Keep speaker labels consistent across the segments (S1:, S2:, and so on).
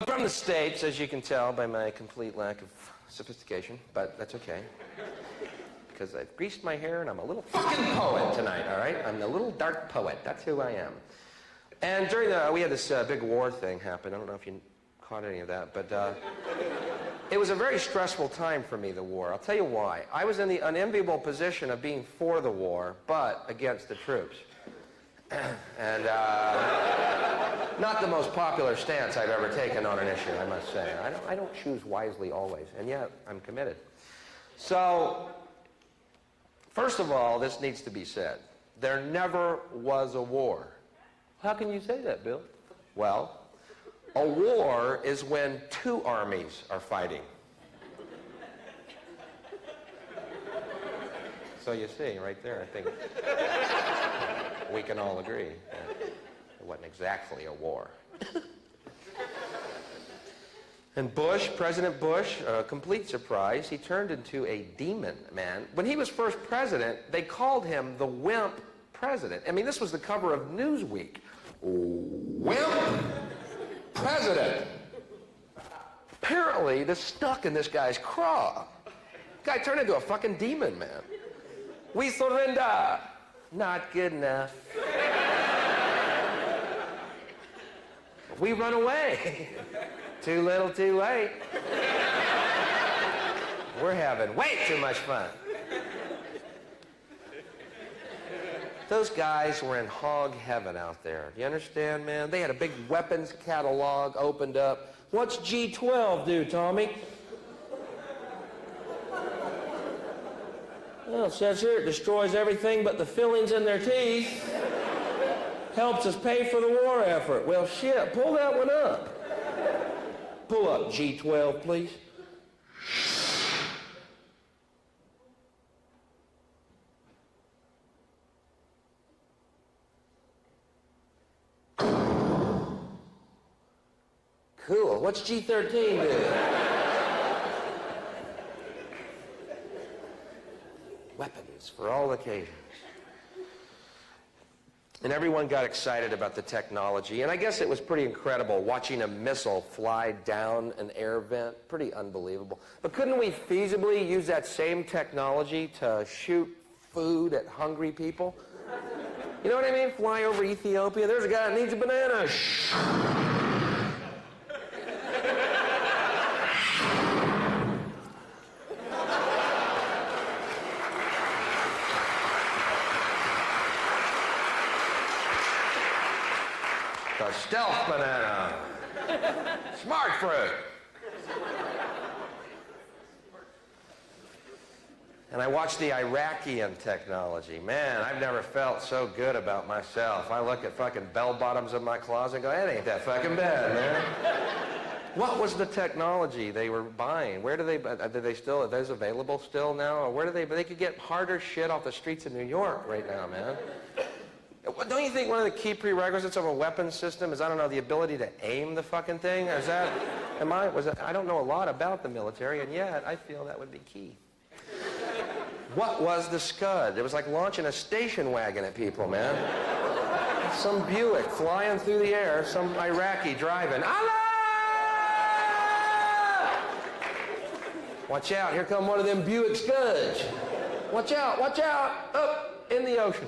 S1: From the States, as you can tell by my complete lack of sophistication, but that's okay. Because I've greased my hair and I'm a little fucking poet tonight, all right? I'm the little dark poet. That's who I am. And during we had this big war thing happen. I don't know if you caught any of that, but it was a very stressful time for me, the war. I'll tell you why. I was in the unenviable position of being for the war, but against the troops. And not the most popular stance I've ever taken on an issue, I must say. I don't choose wisely always, and yet I'm committed. So, first of all, this needs to be said. There never was a war. How can you say that, Bill? Well, a war is when two armies are fighting. So you see, right there, I think we can all agree it wasn't exactly a war. And Bush, President Bush, a complete surprise, he turned into a demon, man. When he was first president, they called him the wimp president. I mean, this was the cover of Newsweek. Wimp president. Apparently, this stuck in this guy's craw. Guy turned into a fucking demon, man. We surrender. Not good enough. We run away. Too little, too late. We're having way too much fun. Those guys were in hog heaven out there. You understand, man? They had a big weapons catalog opened up. What's G12 do, Tommy? Well, it says here it destroys everything but the fillings in their teeth. Helps us pay for the war effort. Well, shit, pull that one up. Pull up G12, please. Cool. What's G13 do? Weapons for all occasions. And everyone got excited about the technology. And I guess it was pretty incredible watching a missile fly down an air vent. Pretty unbelievable. But couldn't we feasibly use that same technology to shoot food at hungry people? You know what I mean? Fly over Ethiopia. There's a guy that needs a banana. The stealth banana. Smart fruit. And I watched the Iraqian technology. Man, I've never felt so good about myself. I look at fucking bell bottoms in my closet and go, that ain't that fucking bad, man. What was the technology they were buying? Where do they still, are those available still now? Or where do they could get harder shit off the streets of New York right now, man. Don't you think one of the key prerequisites of a weapons system is, I don't know, the ability to aim the fucking thing? Is that, I don't know a lot about the military, and yet I feel that would be key. What was the Scud? It was like launching a station wagon at people, man. Some Buick flying through the air, some Iraqi driving. Allah! Watch out, here come one of them Buick Scuds. Watch out, watch out. Up in the ocean.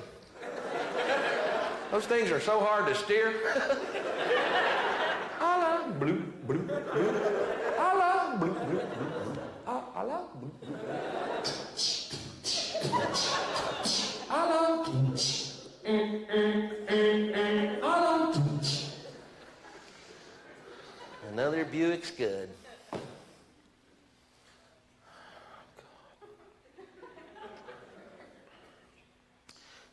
S1: Those things are so hard to steer. Allah, bloop, bloop, bloop. Allah, bloop, bloop, bloop. Allah, bloop, bloop. Allah. Allah. Another Buick Scud.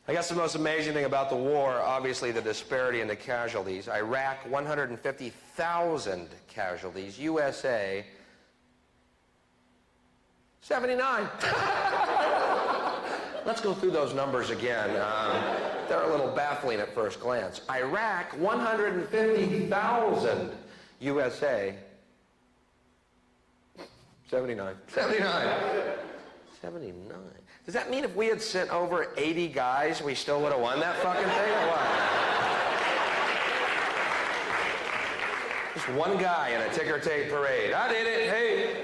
S1: I guess the most amazing thing about the war, obviously the disparity in the casualties. Iraq, 150,000 casualties. USA, 79. Let's go through those numbers again. They're a little baffling at first glance. Iraq, 150,000. USA, 79. 79. 79. Does that mean if we had sent over 80 guys, we still would have won that fucking thing, or what? Just one guy in a ticker tape parade. I did it, hey.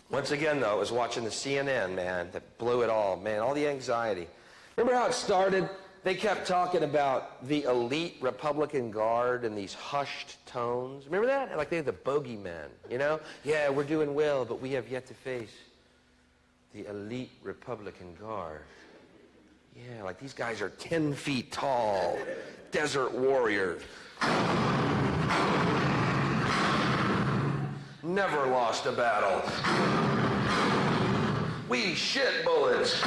S1: Once again, though, it was watching the CNN, man, that blew it all. Man, all the anxiety. Remember how it started? They kept talking about the elite Republican Guard in these hushed tones. Remember that? Like they're the bogeymen, you know? Yeah, we're doing well, but we have yet to face the elite Republican Guard. Yeah, like these guys are 10 feet tall, desert warriors. Never lost a battle. We shit bullets.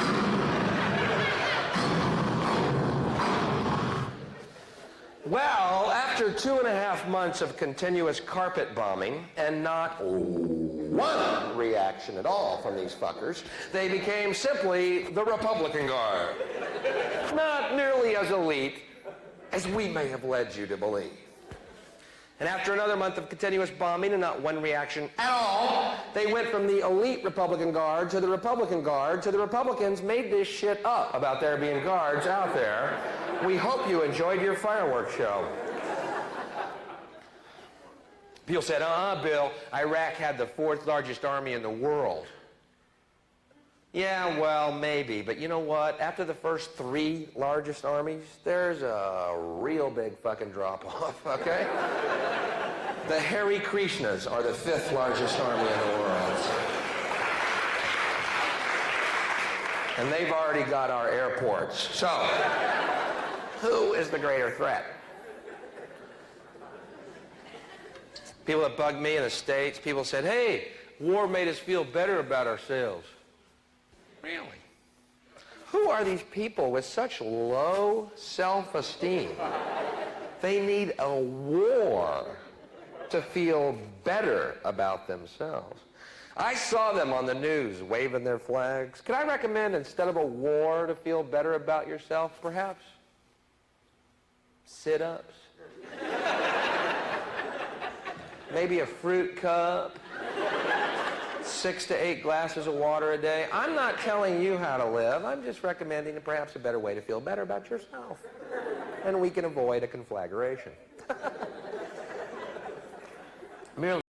S1: Well, after 2.5 months of continuous carpet bombing and not one reaction at all from these fuckers, they became simply the Republican Guard. Not nearly as elite as we may have led you to believe. And after another month of continuous bombing and not one reaction at all, they went from the elite Republican Guard to the Republican Guard to the Republicans made this shit up about there being guards out there. We hope you enjoyed your fireworks show. Bill said, Bill, Iraq had the 4th largest army in the world. Yeah, well, maybe, but you know what? After the first 3 largest armies, there's a real big fucking drop-off, okay? The Hare Krishnas are the 5th largest army in the world. And they've already got our airports. So, who is the greater threat? People that bugged me in the States, people said, hey, war made us feel better about ourselves. Really? Who are these people with such low self-esteem? They need a war to feel better about themselves. I saw them on the news waving their flags. Could I recommend, instead of a war to feel better about yourself, perhaps sit-ups? Maybe a fruit cup? 6 to 8 glasses of water a day. I'm not telling you how to live. I'm just recommending perhaps a better way to feel better about yourself. And we can avoid a conflagration. Merely